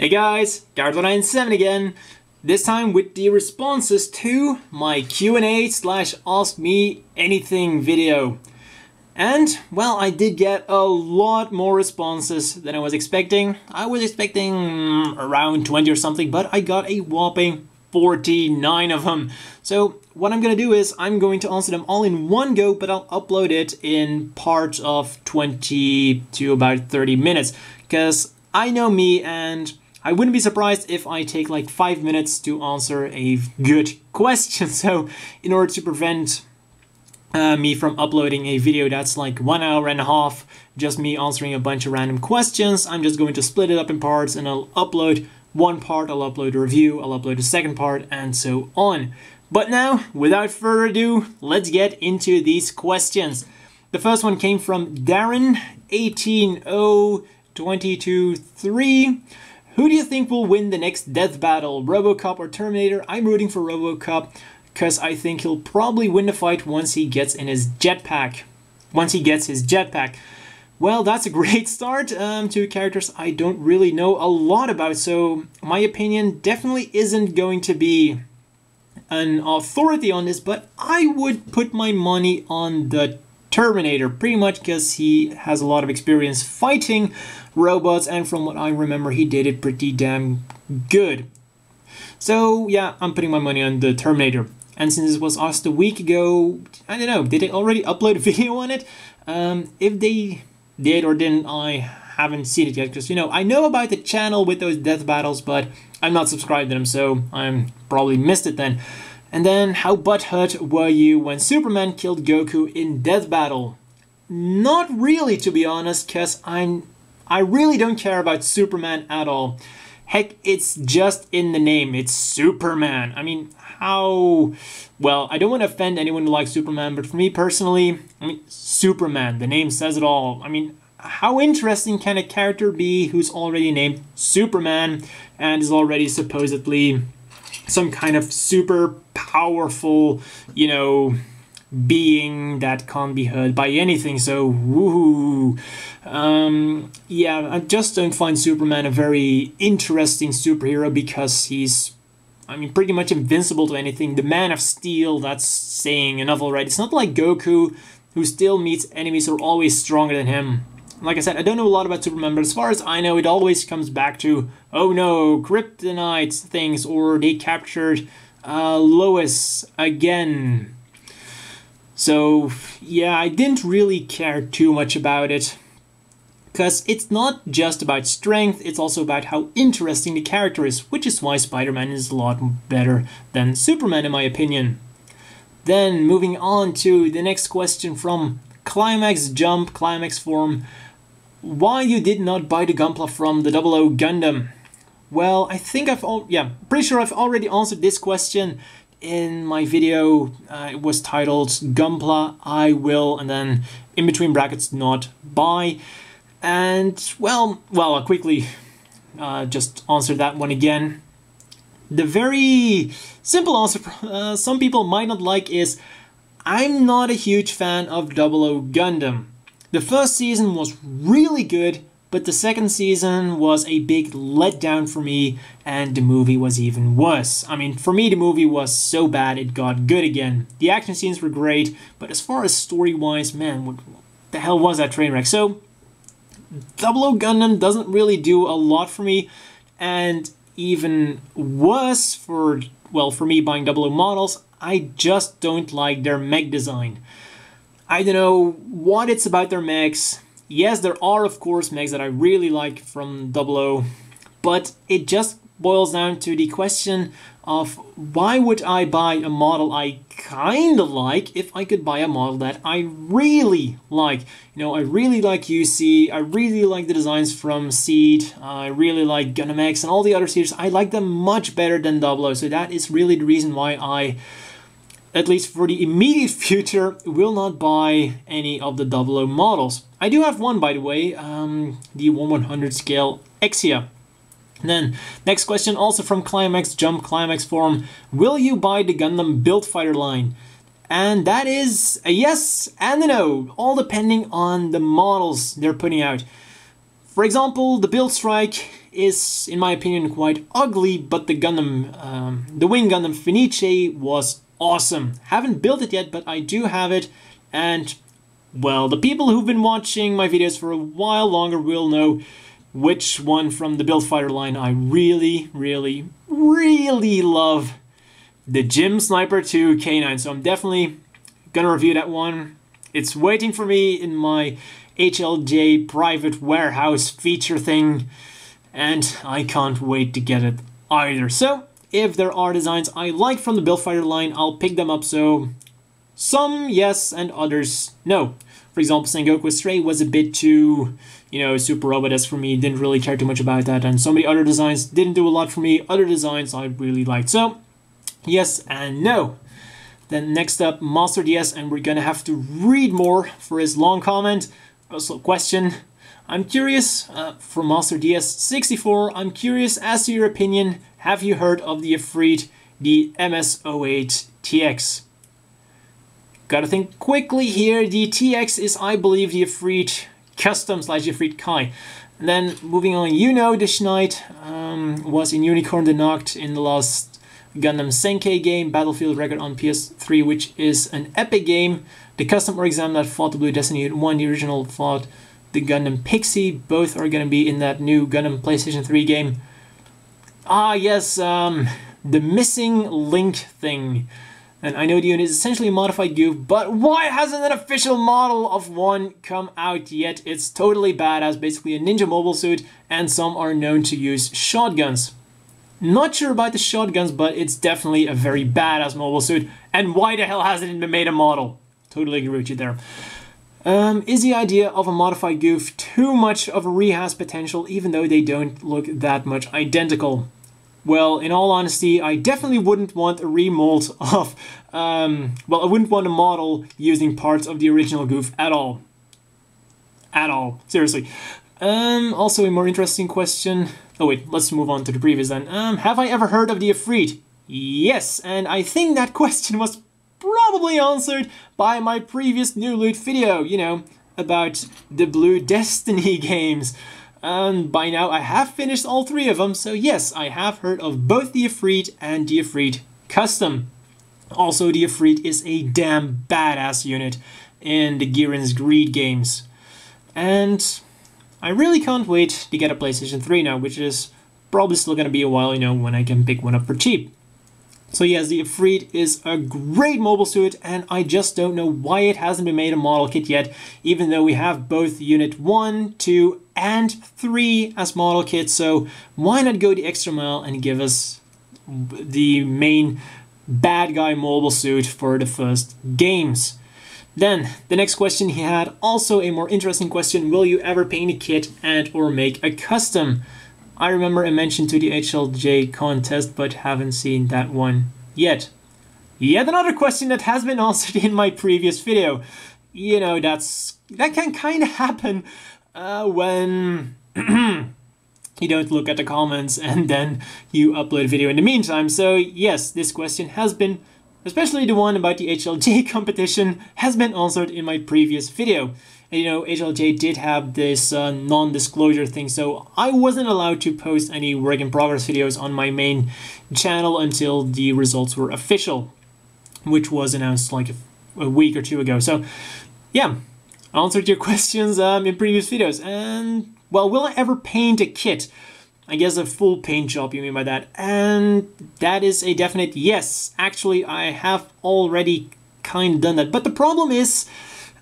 Hey guys, Garrett197 again, this time with the responses to my Q&A / Ask Me Anything video. And, well, I did get a lot more responses than I was expecting. I was expecting around 20 or something, but I got a whopping 49 of them. So what I'm gonna do is I'm going to answer them all in one go, but I'll upload it in parts of 20 to about 30 minutes. Because I know me, and I wouldn't be surprised if I take like 5 minutes to answer a good question. So in order to prevent me from uploading a video that's like 1 hour and a half, just me answering a bunch of random questions, I'm just going to split it up in parts, and I'll upload one part, I'll upload a review, I'll upload a second part, and so on. But now, without further ado, let's get into these questions. The first one came from Darren 1802223. Who do you think will win the next death battle, RoboCop or Terminator? I'm rooting for RoboCop because I think he'll probably win the fight once he gets in his jetpack. Well, that's a great start to characters I don't really know a lot about, so my opinion definitely isn't going to be an authority on this, but I would put my money on the Terminator, pretty much because he has a lot of experience fighting robots, and from what I remember, he did it pretty damn good. So yeah, I'm putting my money on the Terminator. And since this was asked a week ago, I don't know, did they already upload a video on it? If they did or didn't, I haven't seen it yet, because, you know, I know about the channel with those death battles, but I'm not subscribed to them, so I'm probably missed it then. And then, how butthurt were you when Superman killed Goku in death battle? Not really, to be honest, because I really don't care about Superman at all. Heck, it's just in the name, it's Superman. I mean, how... Well, I don't want to offend anyone who likes Superman, but for me personally, I mean, Superman, the name says it all. I mean, how interesting can a character be who's already named Superman and is already supposedly some kind of super powerful, you know, being that can't be hurt by anything, so woohoo. Yeah, I just don't find Superman a very interesting superhero because he's, I mean, pretty much invincible to anything. The Man of Steel, that's saying enough already. It's not like Goku, who still meets enemies who are always stronger than him. Like I said, I don't know a lot about Superman, but as far as I know, it always comes back to, oh no, kryptonite things, or they captured Lois again. So yeah, I didn't really care too much about it, because it's not just about strength, it's also about how interesting the character is, which is why Spider-Man is a lot better than Superman in my opinion. Then moving on to the next question from Climax Jump, Climax Form. Why you did not buy the Gunpla from the 00 Gundam? Well, I think pretty sure I've already answered this question in my video. It was titled Gunpla I will, and then in between brackets, not buy. And well, I'll quickly just answer that one again. The very simple answer some people might not like is, I'm not a huge fan of 00 Gundam. The first season was really good, but the second season was a big letdown for me, and the movie was even worse. I mean, for me the movie was so bad it got good again. The action scenes were great, but as far as story-wise, man, what the hell was that train wreck? So 00 Gundam doesn't really do a lot for me, and even worse for me buying 00 models, I just don't like their mech design. I don't know what it's about their mechs. Yes, there are of course mechs that I really like from 00, but it just boils down to the question of, why would I buy a model I kind of like if I could buy a model that I really like? You know, I really like UC, I really like the designs from Seed, I really like Gundam X and all the other series. I like them much better than 00, so that is really the reason why I, at least for the immediate future, will not buy any of the 00 models. I do have one, by the way, the 1/100 scale Exia. And then, next question, also from Climax Jump, Climax Form. Will you buy the Gundam Build Fighter line? And that is a yes and a no, all depending on the models they're putting out. For example, the Build Strike is, in my opinion, quite ugly, but the Gundam, the Wing Gundam Fenice was awesome. Haven't built it yet, but I do have it, and, well, the people who've been watching my videos for a while longer will know which one from the Build Fighter line I really, really, really love. The Gym Sniper 2 K9, so I'm definitely gonna review that one. It's waiting for me in my HLJ private warehouse feature thing, and I can't wait to get it either. So, if there are designs I like from the Build Fighter line, I'll pick them up, so some yes and others no. For example, Sengoku Stray was a bit too, you know, super robot-esque for me, didn't really care too much about that, and so many other designs didn't do a lot for me, other designs I really liked. So, yes and no. Then next up, Master DS, and we're gonna have to read more for his long comment. Also, question. I'm curious, for Master DS 64, I'm curious as to your opinion, have you heard of the Efreet, the MS-08 TX? Gotta think quickly here, the TX is, I believe, the Efreet Custom / Efreet Kai. And then, moving on, you know the Schneid was in Unicorn the Noct in the last Gundam Senkei game, Battlefield Record on PS3, which is an epic game. The custom or exam that fought the Blue Destiny Unit 1, the original fought the Gundam Pixie. Both are going to be in that new Gundam PlayStation 3 game. Ah, yes, the missing link thing. And I know the unit is essentially a modified goof, but why hasn't an official model of one come out yet? It's totally badass, basically a ninja mobile suit, and some are known to use shotguns. Not sure about the shotguns, but it's definitely a very badass mobile suit. And why the hell hasn't it been made a model? Totally agree with you there. Is the idea of a modified goof too much of a rehash potential, even though they don't look that much identical? Well, in all honesty, I definitely wouldn't want a remold of, well, I wouldn't want a model using parts of the original goof at all. At all. Seriously. Also a more interesting question. Oh wait, let's move on to the previous then. Have I ever heard of the Efreet? Yes, and I think that question was probably answered by my previous New Loot video, you know, about the Blue Destiny games. By now I have finished all 3 of them, so yes, I have heard of both the Efreet and the Efreet Custom. Also, the Efreet is a damn badass unit in the Girin's Greed games. And I really can't wait to get a PlayStation 3 now, which is probably still gonna be a while, you know, when I can pick one up for cheap. So yes, the Efreet is a great mobile suit, and I just don't know why it hasn't been made a model kit yet, even though we have both Unit 1, 2, and 3 as model kits, so why not go the extra mile and give us the main bad guy mobile suit for the first games? Then, the next question he had, also a more interesting question, will you ever paint a kit and or make a custom? I remember a mention to the HLJ contest, but haven't seen that one yet. Yet another question that has been answered in my previous video. You know, that can kind of happen when you don't look at the comments and then you upload a video in the meantime. So yes, this question has been, especially the one about the HLJ competition, has been answered in my previous video. And you know, HLJ did have this non-disclosure thing, so I wasn't allowed to post any work in progress videos on my main channel until the results were official, which was announced like a week or 2 ago. So yeah, I answered your questions in previous videos. And well, will I ever paint a kit? I guess a full paint job, you mean by that? And that is a definite yes. Actually, I have already kind of done that, but the problem is,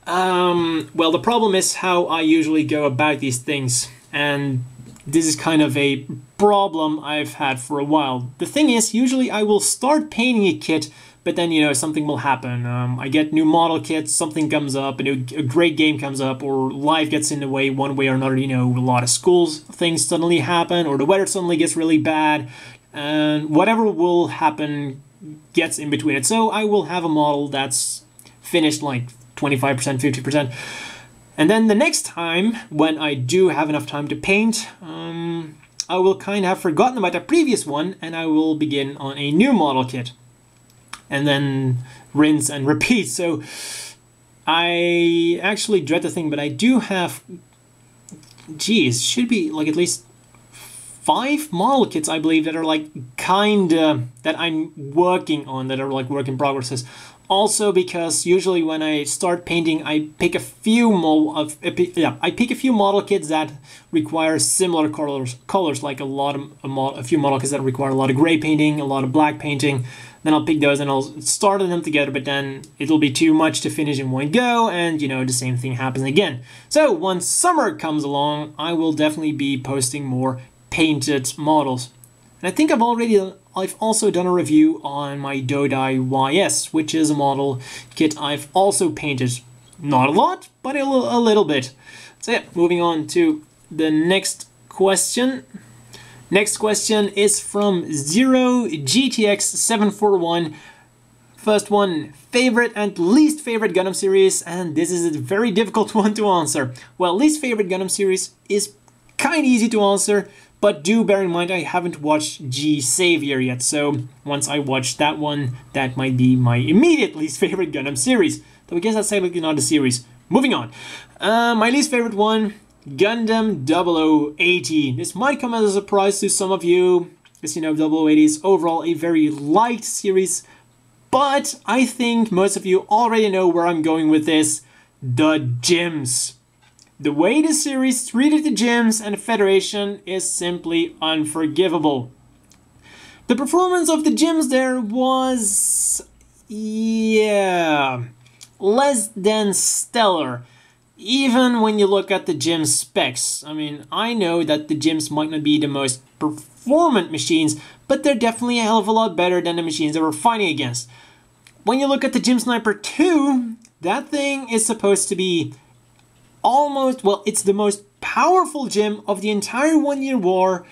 well, the problem is how I usually go about these things, and this is kind of a problem I've had for a while. The thing is, usually I will start painting a kit, but then, you know, something will happen. I get new model kits, something comes up, a great game comes up, or life gets in the way one way or another, you know, a lot of schools things suddenly happen, or the weather suddenly gets really bad, and whatever will happen gets in between it. So I will have a model that's finished like 25%, 50%. And then the next time, when I do have enough time to paint, I will kind of have forgotten about the previous one, and I will begin on a new model kit. And then rinse and repeat. So I actually dread the thing, but I do have, geez, should be like at least 5 model kits, I believe, that are like kinda that I'm working on, that are like work in progresses. Also, because usually when I start painting, I pick a few I pick a few model kits that require similar colors, like a few model kits that require a lot of gray painting, a lot of black painting. Then I'll pick those and I'll start them together, but then it'll be too much to finish in one go, and you know, the same thing happens again. So once summer comes along, I will definitely be posting more painted models. And I think I've also done a review on my Dodai YS, which is a model kit I've also painted. Not a lot, but a little bit. So yeah, moving on to the next question. Next question is from 0GTX741. First one, favorite and least favorite Gundam series, and this is a very difficult one to answer. Well, least favorite Gundam series is kind of easy to answer, but do bear in mind I haven't watched G Savior yet, so once I watch that one, that might be my immediate least favorite Gundam series. Though I guess that's technically not a series. Moving on. My least favorite one, Gundam 0080. This might come as a surprise to some of you, because you know 0080 is overall a very liked series, but I think most of you already know where I'm going with this. The gyms. The way the series treated the gyms and the Federation is simply unforgivable. The performance of the gyms there was, yeah, less than stellar. Even when you look at the gym specs. I mean, I know that the gyms might not be the most performant machines, but they're definitely a hell of a lot better than the machines that we're fighting against. When you look at the Gym Sniper 2, that thing is supposed to be almost, well, it's the most powerful gym of the entire 1 Year War,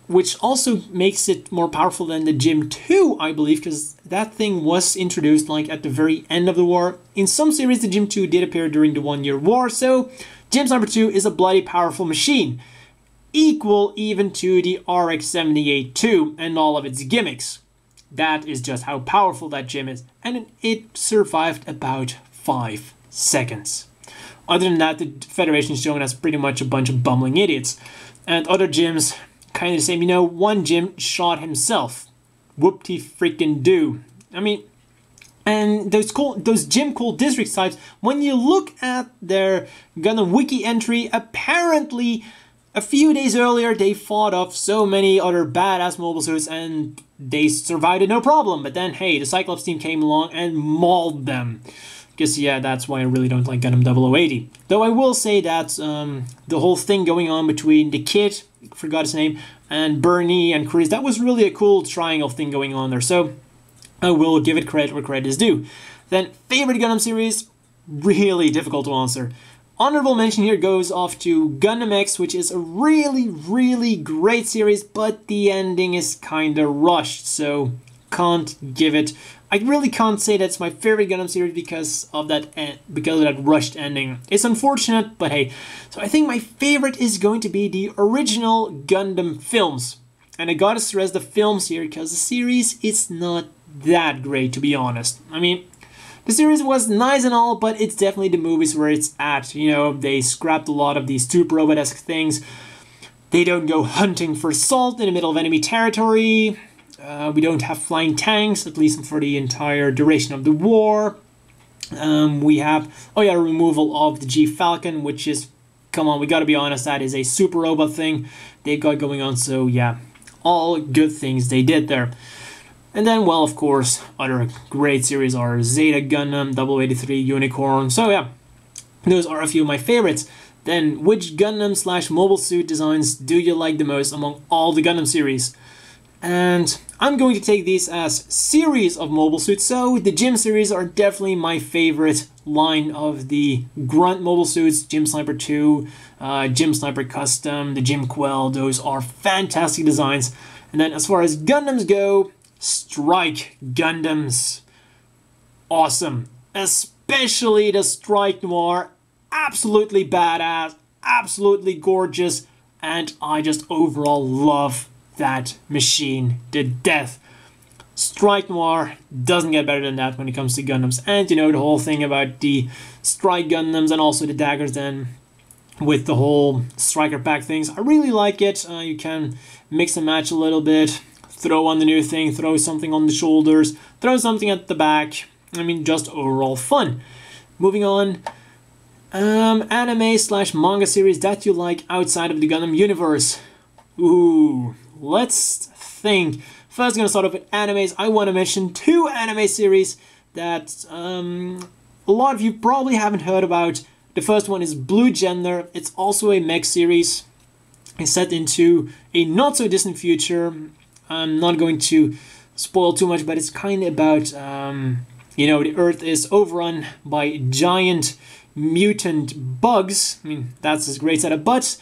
which also makes it more powerful than the Gym 2, I believe, because that thing was introduced like at the very end of the war. In some series, the Gym 2 did appear during the 1 Year War, so Gym Sniper 2 is a bloody powerful machine, equal even to the RX-78-2 and all of its gimmicks. That is just how powerful that gym is, and it survived about 5 seconds. Other than that, the Federation is shown as pretty much a bunch of bumbling idiots. And other gyms, kind of the same. You know, one gym shot himself. Whoop-de-freaking-do. I mean, and those gym cool district sites, when you look at their Gundam Wiki entry, apparently a few days earlier they fought off so many other badass mobile suits and they survived it no problem. But then, hey, the Cyclops team came along and mauled them. Because, yeah, that's why I really don't like Gundam 0080. Though I will say that the whole thing going on between the kid, I forgot his name, and Bernie and Chris, that was really a cool triangle thing going on there. So I will give it credit where credit is due. Then, favorite Gundam series, really difficult to answer. Honorable mention here goes off to Gundam X, which is a really, really great series, but the ending is kinda rushed, so can't give it. I really can't say that's my favorite Gundam series because of that rushed ending. It's unfortunate, but hey. So I think my favorite is going to be the original Gundam films. And I gotta stress the films here because the series is not that great, to be honest. I mean, the series was nice and all, but it's definitely the movies where it's at. You know, they scrapped a lot of these super robot-esque things. They don't go hunting for salt in the middle of enemy territory. We don't have flying tanks, at least for the entire duration of the war. We have, removal of the G-Falcon, which is, come on, we gotta be honest, that is a super robot thing they've got going on, so yeah, all good things they did there. And then, well, of course, other great series are Zeta Gundam, 0083, Unicorn, so yeah, those are a few of my favorites. Then, which Gundam / mobile suit designs do you like the most among all the Gundam series? And I'm going to take these as series of mobile suits, so the Gym series are definitely my favorite line of the grunt mobile suits. Gym Sniper 2, Gym Sniper Custom, the Gym Quell, those are fantastic designs. And then as far as Gundams go, Strike Gundams, awesome. Especially the Strike Noir, absolutely badass, absolutely gorgeous, and I just overall love that machine to death. Strike Noir doesn't get better than that when it comes to Gundams. And you know, the whole thing about the Strike Gundams and also the daggers then with the whole striker pack things. I really like it. You can mix and match a little bit, throw on the new thing, throw something on the shoulders, throw something at the back. I mean, just overall fun. Moving on, anime / manga series that you like outside of the Gundam universe. Ooh, let's think. First, gonna start off with animes. I want to mention 2 anime series that a lot of you probably haven't heard about. The first one is Blue Gender. It's also a mech series. It's set into a not so distant future. I'm not going to spoil too much, but it's kind of about, you know, the Earth is overrun by giant mutant bugs. I mean, that's a great setup, but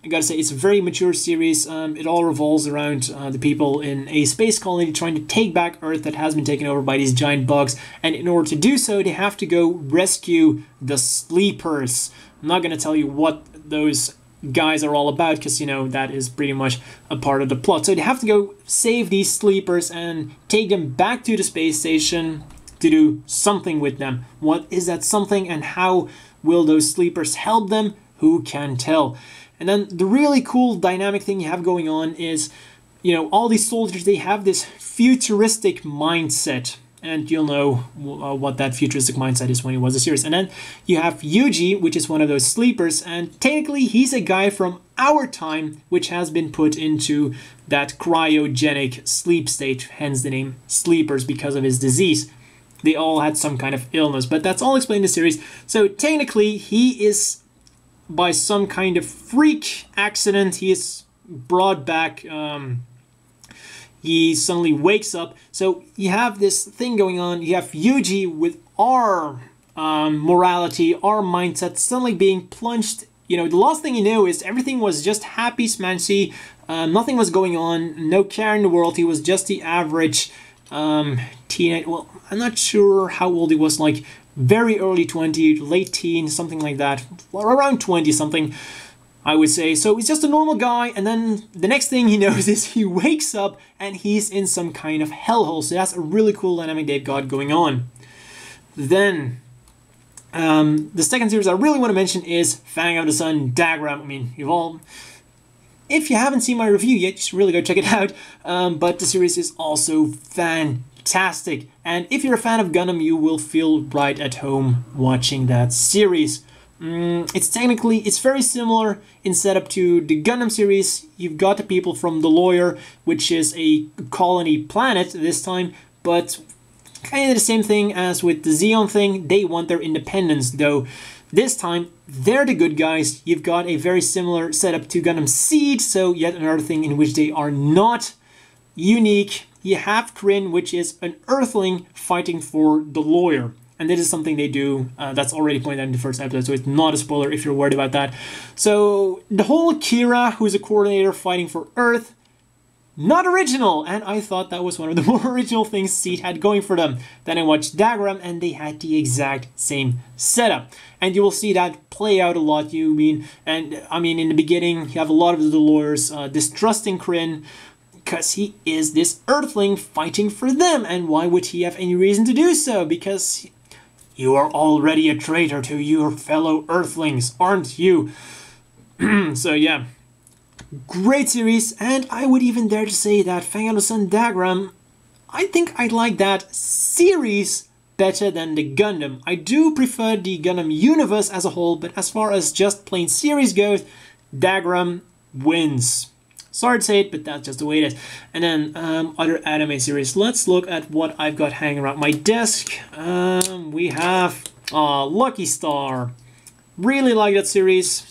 I gotta say, it's a very mature series. It all revolves around the people in a space colony trying to take back Earth that has been taken over by these giant bugs. And in order to do so, they have to go rescue the Sleepers. I'm not gonna tell you what those guys are all about, because, you know, that is pretty much a part of the plot. So they have to go save these Sleepers and take them back to the space station to do something with them. What is that something, and how will those Sleepers help them? Who can tell? And then the really cool dynamic thing you have going on is, you know, all these soldiers, they have this futuristic mindset. And you'll know what that futuristic mindset is when you watch the series. And then you have Yuji, which is one of those Sleepers. And technically, he's a guy from our time, which has been put into that cryogenic sleep state. Hence the name Sleepers, because of his disease. They all had some kind of illness, but that's all explained in the series. So technically, he is, by some kind of freak accident, he is brought back. He suddenly wakes up. So you have this thing going on. You have Yuji with our morality, our mindset suddenly being plunged. You know, the last thing you know is everything was just happy, smancy. Nothing was going on. No care in the world. He was just the average teenage. Well, I'm not sure how old he was. Like very early 20, late teen, something like that. Around 20 something, I would say. So he's just a normal guy, and then the next thing he knows is he wakes up and he's in some kind of hellhole. So that's a really cool dynamic they've got going on. Then, the second series I really want to mention is Fang of the Sun Diagram. I mean, if you haven't seen my review yet, you should really go check it out. But the series is also fantastic. And if you're a fan of Gundam, you will feel right at home watching that series. It's very similar in setup to the Gundam series. You've got the people from the Lawyer, which is a colony planet this time, but kind of the same thing as with the Zeon thing. They want their independence, though this time they're the good guys. You've got a very similar setup to Gundam Seed, so yet another thing in which they are not unique. You have Kryn, which is an Earthling fighting for the Lawyer. And this is something they do that's already pointed out in the first episode, so it's not a spoiler if you're worried about that. So the whole Kira, who's a coordinator fighting for Earth, not original. And I thought that was one of the more original things Seed had going for them. Then I watched Diagram, and they had the exact same setup. And you will see that play out a lot. I mean, in the beginning, you have a lot of the lawyers distrusting Kryn, because he is this Earthling fighting for them. And why would he have any reason to do so? Because you are already a traitor to your fellow Earthlings, aren't you? So yeah, great series. And I would even dare to say that Fang of the Sun Diagram, I think I like that series better than the Gundam. I do prefer the Gundam universe as a whole, but as far as just plain series goes, Diagram wins. Sorry to say it, but that's just the way it is. And then other anime series. Let's look at what I've got hanging around my desk. We have Lucky Star. Really like that series.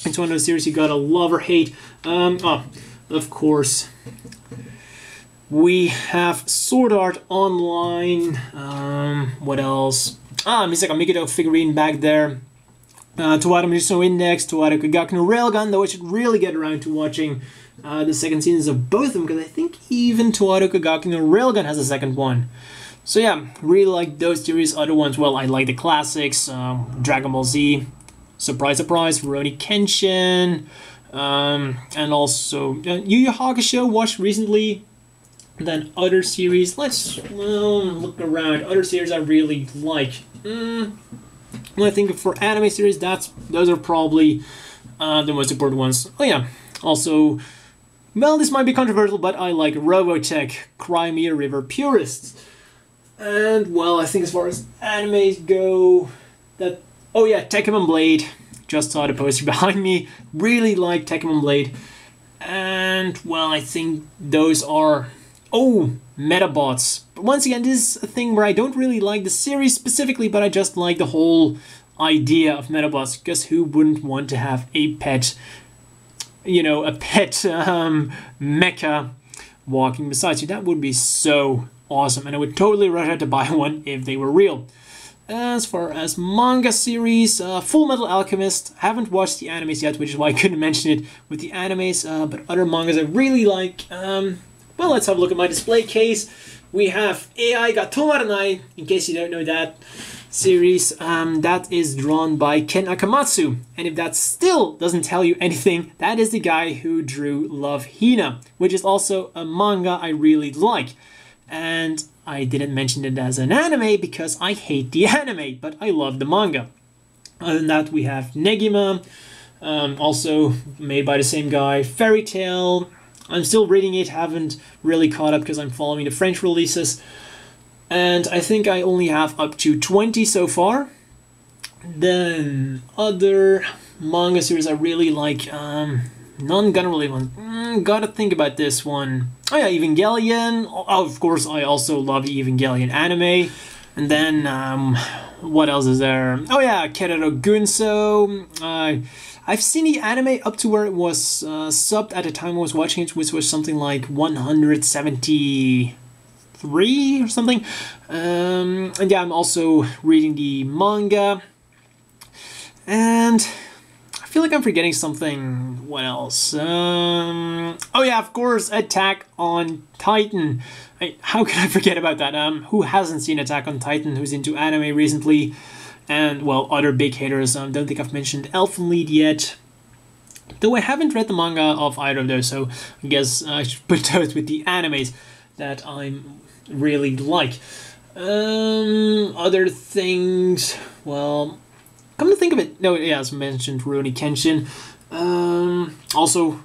It's one of those series you gotta love or hate. Of course, we have Sword Art Online. What else? Misaka Mikito figurine back there. Towato Mizuno Index, Towato Kagaku no Railgun, though I should really get around to watching the second seasons of both of them, because I think even Towato Kagaku no Railgun has a second one. So yeah, really like those series. Other ones, well, I like the classics, Dragon Ball Z, surprise, surprise, Rurouni Kenshin, and also Yu Yu Hakusho, watched recently. Then other series, let's look around. Other series I really like. When I think for anime series, those are probably the most important ones. Oh yeah, also, well, this might be controversial, but I like Robotech, Cry Me a River purists. And, well, I think as far as animes go, that... Oh yeah, Tekkaman Blade. Just saw the poster behind me. Really like Tekkaman Blade. And, well, I think those are... Oh, Metabots. But once again, this is a thing where I don't really like the series specifically, but I just like the whole idea of Metabots. Because who wouldn't want to have a pet... You know, a pet mecha walking beside you? That would be so awesome, and I would totally rush out to buy one if they were real. As far as manga series, Full Metal Alchemist. Haven't watched the animes yet, which is why I couldn't mention it with the animes, but other mangas I really like. Well, let's have a look at my display case. We have AI ga Tomaranai, in case you don't know that series. That is drawn by Ken Akamatsu, and if that still doesn't tell you anything, that is the guy who drew Love Hina, which is also a manga I really like. And I didn't mention it as an anime because I hate the anime, but I love the manga. Other than that, we have Negima, also made by the same guy. Fairy Tail, I'm still reading it, haven't really caught up because I'm following the French releases. And I think I only have up to 20 so far. Then other manga series I really like, Non-Gundam related one. Gotta think about this one. Oh yeah, Evangelion. Oh, of course, I also love the Evangelion anime. And then, what else is there? Oh yeah, Keroro Gunso. I've seen the anime up to where it was subbed at the time I was watching it, which was something like 173 or something. And yeah, I'm also reading the manga. And I feel like I'm forgetting something. What else? Oh yeah, of course, Attack on Titan. How can I forget about that? Who hasn't seen Attack on Titan, who's into anime recently? And, well, other big hitters. Don't think I've mentioned Elfen Lied yet. Though I haven't read the manga of either of those, so I guess I should put those with the animes that I really like. Other things, well, come to think of it, no, yeah, as mentioned, Rurouni Kenshin. Also,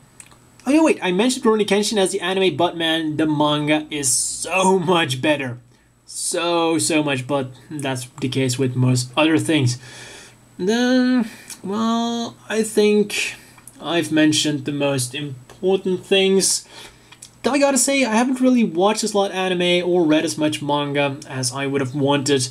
oh yeah, wait, I mentioned Rurouni Kenshin as the anime, but man, the manga is so much better. So much, but that's the case with most other things. Then, well, I think I've mentioned the most important things. I gotta say, I haven't really watched as lot anime or read as much manga as I would have wanted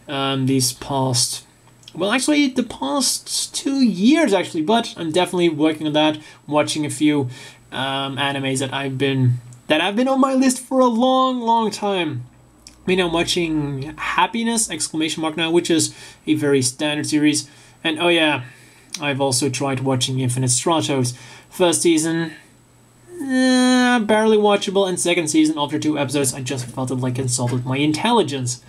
these past... Well, actually, the past 2 years, actually, but I'm definitely working on that, watching a few animes that have been on my list for a long time. I mean, I'm watching Happiness, ! Now, which is a very standard series. And oh yeah, I've also tried watching Infinite Stratos. First season, barely watchable, and second season, after 2 episodes, I just felt it like insulted my intelligence.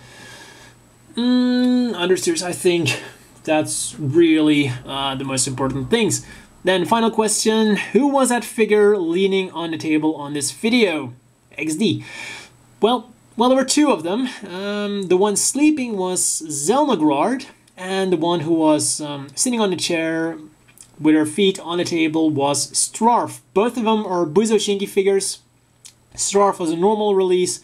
Other series, I think that's really the most important things. Then, final question, who was that figure leaning on the table on this video? XD. Well, there were 2 of them. The one sleeping was Zelnagrad, and the one who was sitting on the chair with her feet on the table was Strarf. Both of them are Busou Shinki figures. Strarf was a normal release,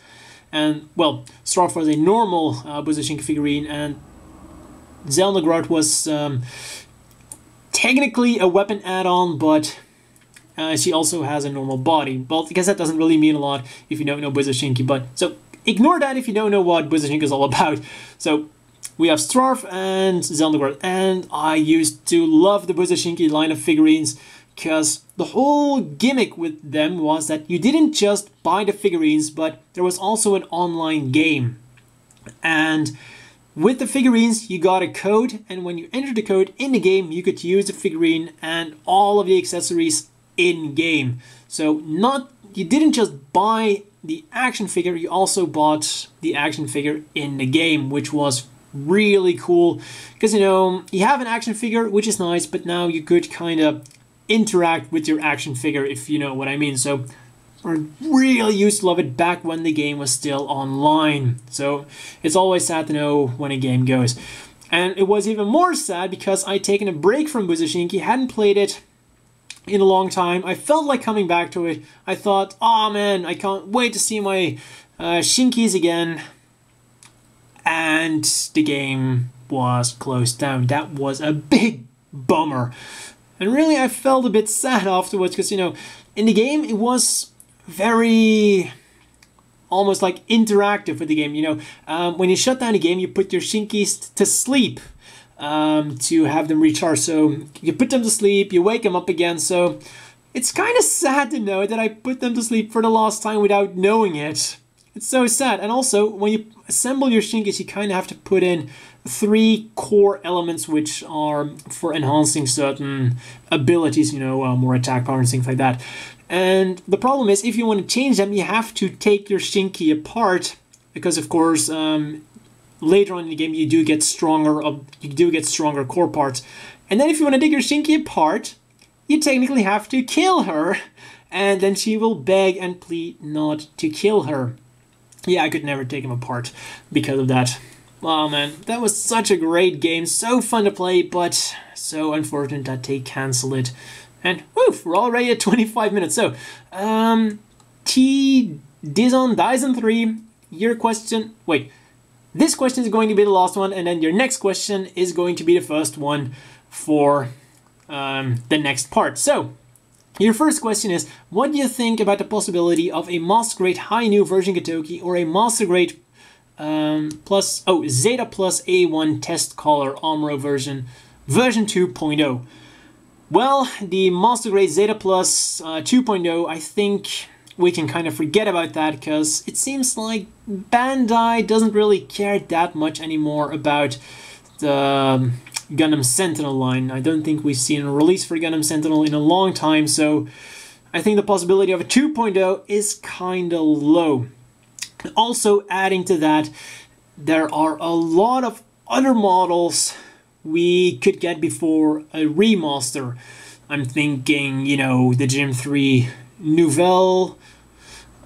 and, well, Strarf was a normal Busou Shinki figurine, and Zelnagrad was technically a weapon add-on, but she also has a normal body. Well, I guess that doesn't really mean a lot if you don't know Busou Shinki, but so ignore that if you don't know what Busou Shinki is all about. So we have Strarf and Zelnagrad, and I used to love the Busou Shinki line of figurines because the whole gimmick with them was that you didn't just buy the figurines, but there was also an online game. And with the figurines, you got a code, and when you entered the code in the game, you could use the figurine and all of the accessories in-game. So you didn't just buy the action figure, you also bought the action figure in the game, which was really cool. Because, you know, you have an action figure, which is nice, but now you could kind of interact with your action figure, if you know what I mean. So I really used to love it back when the game was still online. So it's always sad to know when a game goes. And it was even more sad because I'd taken a break from Busou Shinki, hadn't played it in a long time. I felt like coming back to it. I thought, oh man, I can't wait to see my Shinkis again. And the game was closed down. That was a big bummer. And really, I felt a bit sad afterwards because, you know, in the game, it was very almost like interactive with the game. You know, when you shut down the game, you put your Shinkis to sleep to have them recharge. So you put them to sleep, you wake them up again. So it's kind of sad to know that I put them to sleep for the last time without knowing it. It's so sad. And also, when you assemble your Shinkis, you kind of have to put in 3 core elements which are for enhancing certain abilities, you know, more attack power and things like that. And the problem is, if you want to change them, you have to take your Shinki apart, because of course later on in the game you do get stronger core parts. And then if you want to take your Shinki apart, you technically have to kill her, and then she will beg and plead not to kill her. Yeah, I could never take him apart because of that. Oh man, that was such a great game, so fun to play, but so unfortunate that they cancelled it. And woof, we're already at 25 minutes. So, T Dizon Dyson 3, your question. Wait, this question is going to be the last one, and then your next question is going to be the first one for the next part. So, your first question is, what do you think about the possibility of a Master Grade High New version Katoki or a Master Grade Zeta plus A1 Test Caller Amuro version 2.0? Well, the Master Grade Zeta plus 2.0, I think we can kind of forget about that, because it seems like Bandai doesn't really care that much anymore about the Gundam Sentinel line. I don't think we've seen a release for Gundam Sentinel in a long time, so I think the possibility of a 2.0 is kind of low. Also, adding to that, there are a lot of other models we could get before a remaster. I'm thinking, you know, the Gym 3 Nouvelle,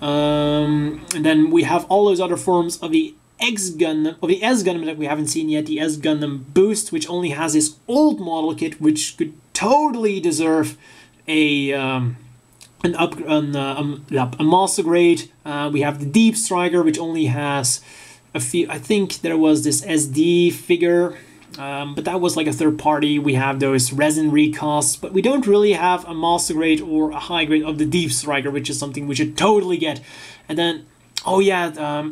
and then we have all those other forms of the X-Gundam, or the S-Gundam that we haven't seen yet, the S-Gundam Boost, which only has this old model kit, which could totally deserve a Master Grade. We have the Deep Striker, which only has a few. I think there was this SD figure, but that was like a third party. We have those resin recasts, but we don't really have a Master Grade or a High Grade of the Deep Striker, which is something we should totally get. And then, oh yeah,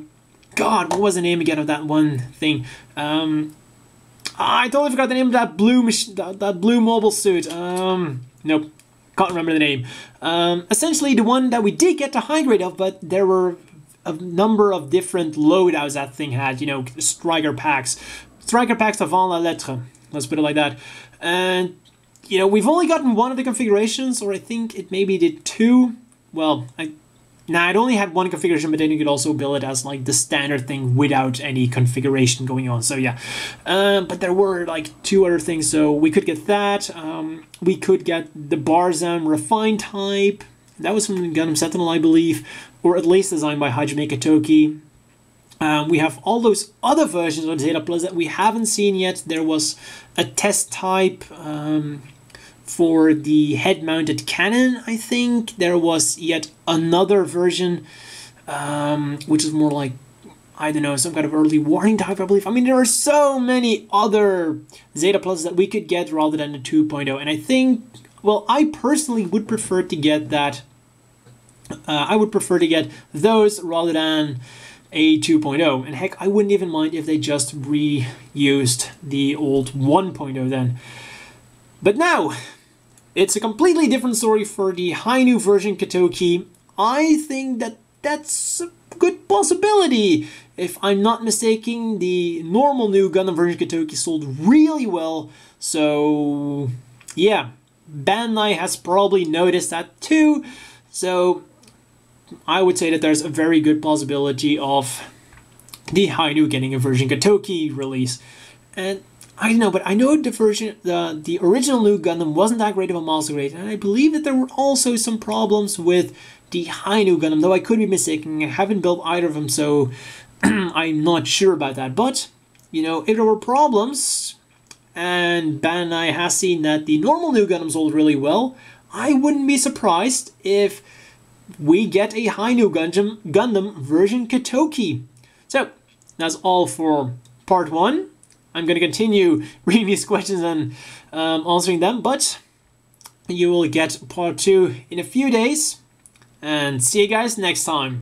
God, what was the name again of that one thing? I totally forgot the name of that blue mobile suit. Nope, can't remember the name. Essentially, the one that we did get the High Grade of, but there were a number of different loadouts that thing had. You know, striker packs avant la lettre. Let's put it like that. And you know, we've only gotten one of the configurations, or I think it maybe did 2. Well, it only had one configuration, but then you could also build it as like the standard thing without any configuration going on. So yeah, but there were like 2 other things, so we could get that. We could get the Barzan Refined type. That was from Gundam Sentinel, I believe, or at least designed by Hajime Katoki. We have all those other versions of Zeta Plus that we haven't seen yet. There was a test type for the head-mounted cannon, I think. There was yet another version, which is more like, I don't know, some kind of early warning type, I believe. I mean, there are so many other Zeta Plus that we could get rather than the 2.0. And I think, well, I personally would prefer to get that. I would prefer to get those rather than a 2.0. And heck, I wouldn't even mind if they just reused the old 1.0 then. But now, it's a completely different story for the High New version Katoki. I think that that's a good possibility. If I'm not mistaken, the normal new Gundam version Katoki sold really well. So, yeah, Bandai has probably noticed that too. So, I would say that there's a very good possibility of the High New getting a version Katoki release. And I don't know, but I know the version, the original new Gundam wasn't that great of a Master Grade, and I believe that there were also some problems with the High New Gundam, though I could be mistaken. I haven't built either of them, so I'm not sure about that. But, you know, if there were problems, and Bandai has seen that the normal new Gundam sold really well, I wouldn't be surprised if we get a Hainu Gundam version Katoki. So that's all for part 1. I'm going to continue reading these questions and answering them, but you will get part 2 in a few days. And see you guys next time.